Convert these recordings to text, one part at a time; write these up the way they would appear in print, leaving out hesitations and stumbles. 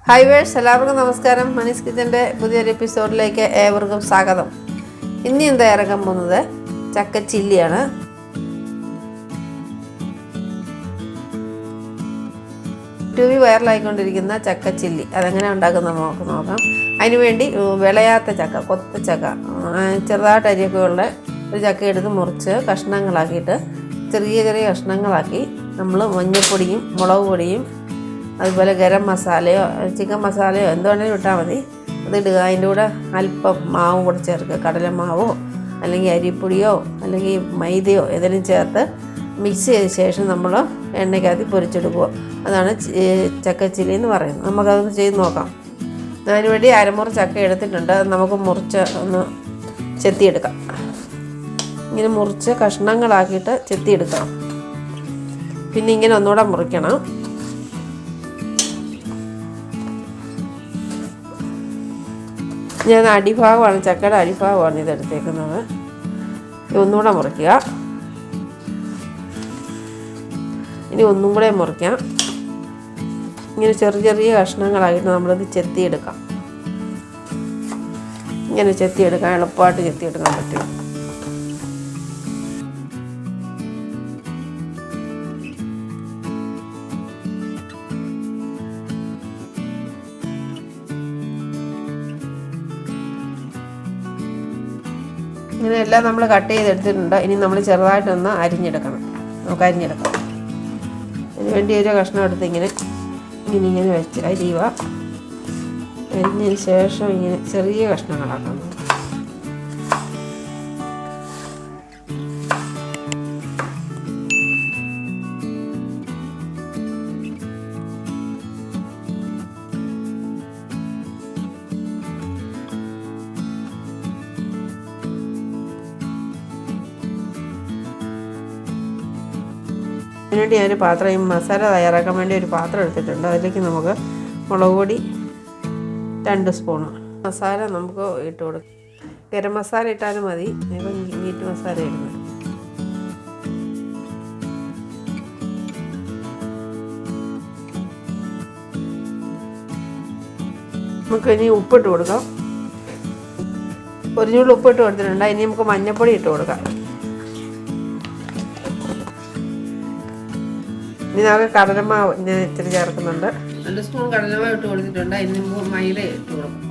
Hi verse, എല്ലാവർക്കും നമസ്കാരം. മനീസ് കിച്ചൻ്റെ പുതിയൊരു എപ്പിസോഡിലേക്ക് ഏവർക്കും സ്വാഗതം. ഇന്ന് ഞാൻ തയ്യാറാക്കാൻ പോകുന്നത് ചക്ക ചില്ലിയാണ്. ടി.വി വൈറലായിക്കൊണ്ടിരിക്കുന്ന ചക്ക ചില്ലി അതെങ്ങനെ ഉണ്ടാക്കുന്നത് നമുക്ക് നോക്കാം. അതിനുവേണ്ടി വിളയാത്ത ചക്ക, കൊത്ത ചക്ക, ചെറുതായിട്ട് അരിയൊക്കെ ഉള്ള ഒരു ചക്ക എടുത്ത് മുറിച്ച് കഷ്ണങ്ങളാക്കിയിട്ട് ചെറിയ ചെറിയ കഷ്ണങ്ങളാക്കി നമ്മൾ മഞ്ഞൾപ്പൊടിയും മുളക് പൊടിയും അതുപോലെ ഗരം മസാലയോ ചിക്കൻ മസാലയോ എന്ത് വേണമെങ്കിലും ഇട്ടാൽ മതി. അതിടുക. അതിൻ്റെ കൂടെ അല്പം മാവ് കൂടെ ചേർക്കുക. കടലമാവോ അല്ലെങ്കിൽ അരിപ്പൊടിയോ അല്ലെങ്കിൽ മൈദയോ ഏതെങ്കിലും ചേർത്ത് മിക്സ് ചെയ്ത ശേഷം നമ്മൾ എണ്ണയ്ക്കകത്ത് പൊരിച്ചെടുക്കുക. അതാണ് ചക്ക ചില്ലി എന്ന് പറയുന്നത്. നമുക്കതൊന്ന് ചെയ്ത് നോക്കാം. അതിനുവേണ്ടി അരമുറി ചക്ക എടുത്തിട്ടുണ്ട്. അത് നമുക്ക് മുറിച്ച് ഒന്ന് ചെത്തിയെടുക്കാം. ഇങ്ങനെ മുറിച്ച് കഷ്ണങ്ങളാക്കിയിട്ട് ചെത്തിയെടുക്കണം. പിന്നെ ഇങ്ങനെ ഒന്നുകൂടെ മുറിക്കണം. ഞാൻ അടിഭാഗമാണ്, ചക്കയുടെ അടിഭാഗമാണ് ഇതെടുത്തേക്കുന്നത്. ഒന്നുകൂടെ മുറിക്കുക. ഇനി ഒന്നും കൂടെ മുറിക്കാം. ഇങ്ങനെ ചെറിയ ചെറിയ കഷ്ണങ്ങളായിട്ട് നമ്മളിത് ചെത്തിയെടുക്കാം. ഇങ്ങനെ ചെത്തിയെടുക്കാം, എളുപ്പമായിട്ട് ചെത്തിയെടുക്കാൻ പറ്റും. ഇങ്ങനെ എല്ലാം നമ്മൾ കട്ട് ചെയ്തെടുത്തിട്ടുണ്ട്. ഇനി നമ്മൾ ചെറുതായിട്ടൊന്ന് അരിഞ്ഞെടുക്കണം. നമുക്ക് അരിഞ്ഞെടുക്കാം. അതിന് വേണ്ടി ഒരു കഷ്ണം എടുത്ത് ഇങ്ങനെ വെച്ച് അരിയുക. അരിഞ്ഞതിന് ശേഷം ഇങ്ങനെ ചെറിയ കഷ്ണങ്ങളാക്കണം. അതിനുവേണ്ടി ഞാൻ പാത്രം, ഈ മസാല തയ്യാറാക്കാൻ വേണ്ടി ഒരു പാത്രം എടുത്തിട്ടുണ്ട്. അതിലേക്ക് നമുക്ക് മുളക് പൊടി 2 സ്പൂണ്, മസാല നമുക്ക് ഇട്ട് കൊടുക്കാം. ഗരം മസാല ഇട്ടാലും മതി. ഇപ്പം മീറ്റ് മസാല ഇടുന്നത്. നമുക്ക് ഇനി ഉപ്പിട്ട് കൊടുക്കാം. ഒരു ചൂട് ഉപ്പിട്ട് കൊടുത്തിട്ടുണ്ട്. ഇനി നമുക്ക് മഞ്ഞൾപ്പൊടി ഇട്ട് കൊടുക്കാം. ഇനി നമുക്ക് കടലമാവ് ഞാൻ ഇത്തിരി ചേർക്കുന്നുണ്ട്. 2 സ്പൂൺ കടലമാവ് ഇട്ട് കൊടുത്തിട്ടുണ്ട്. അതിന് മുമ്പ് മൈദ ഇട്ട് കൊടുക്കും.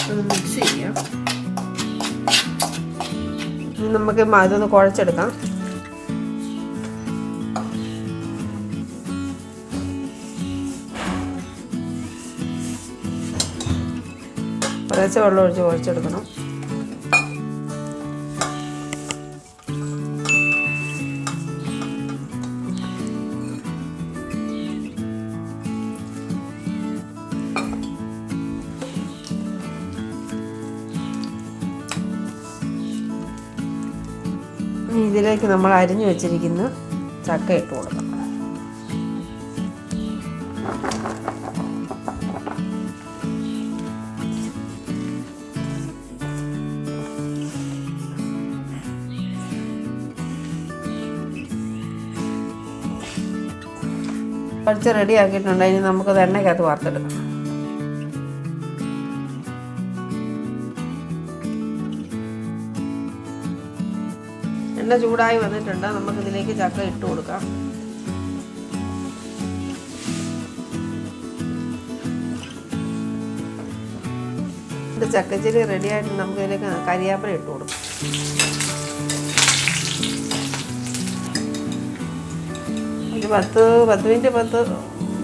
ഒന്ന് മിക്സ് ചെയ്യാം. ഇനി നമുക്ക് ഇതൊന്ന് കുഴച്ചെടുക്കാം. കുറച്ച് വെള്ളം ഒഴിച്ച് കുഴച്ചെടുക്കണം. ഇതിലേക്ക് നമ്മൾ അരിഞ്ഞു വെച്ചിരിക്കുന്ന ചക്ക ഇട്ട് കൊടുക്കണം. കുറച്ച് റെഡി ആക്കിയിട്ടുണ്ട്. ഇനി നമുക്കത് എണ്ണയ്ക്കകത്ത് വറുത്തെടുക്കാം. എണ്ണ ചൂടായി വന്നിട്ടുണ്ട്. നമുക്കിതിലേക്ക് ചക്ക ഇട്ട് കൊടുക്കാം. ഇത് ചക്കച്ചില്ലി റെഡി ആയിട്ട് നമുക്കിതിലേക്ക് കരിയാപ്പില ഇട്ട് കൊടുക്കാം. ഒരു 10 മിനിറ്റ്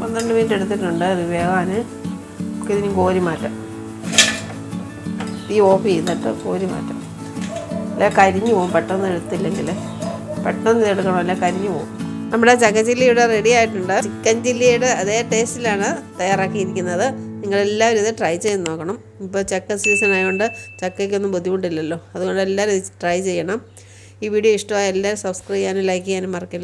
12 മിനിറ്റ് എടുത്തിട്ടുണ്ട് ഇത് വേകാൻ. നമുക്കിതിന് കോരി മാറ്റാം. തീ ഓഫ് ചെയ്തിട്ട് കോരി മാറ്റാം. അല്ലെ കരിഞ്ഞു പോകും. പെട്ടെന്ന് എടുത്തില്ലെങ്കിൽ പെട്ടെന്ന് എടുക്കണം, അല്ലെ കരിഞ്ഞു പോകും. നമ്മുടെ ചക്ക ചില്ലി ഇവിടെ റെഡി ആയിട്ടുണ്ട്. ചിക്കൻ ചില്ലിയുടെ അതേ ടേസ്റ്റിലാണ് തയ്യാറാക്കിയിരിക്കുന്നത്. നിങ്ങളെല്ലാവരും ഇത് ട്രൈ ചെയ്ത് നോക്കണം. ഇപ്പോൾ ചക്ക സീസൺ ആയതുകൊണ്ട് ചക്കയ്ക്കൊന്നും ബുദ്ധിമുട്ടില്ലല്ലോ. അതുകൊണ്ട് എല്ലാവരും ഇത് ട്രൈ ചെയ്യണം. ഈ വീഡിയോ ഇഷ്ടമായ എല്ലാവരും സബ്സ്ക്രൈബ് ചെയ്യാനും ലൈക്ക് ചെയ്യാനും മറക്കില്ല.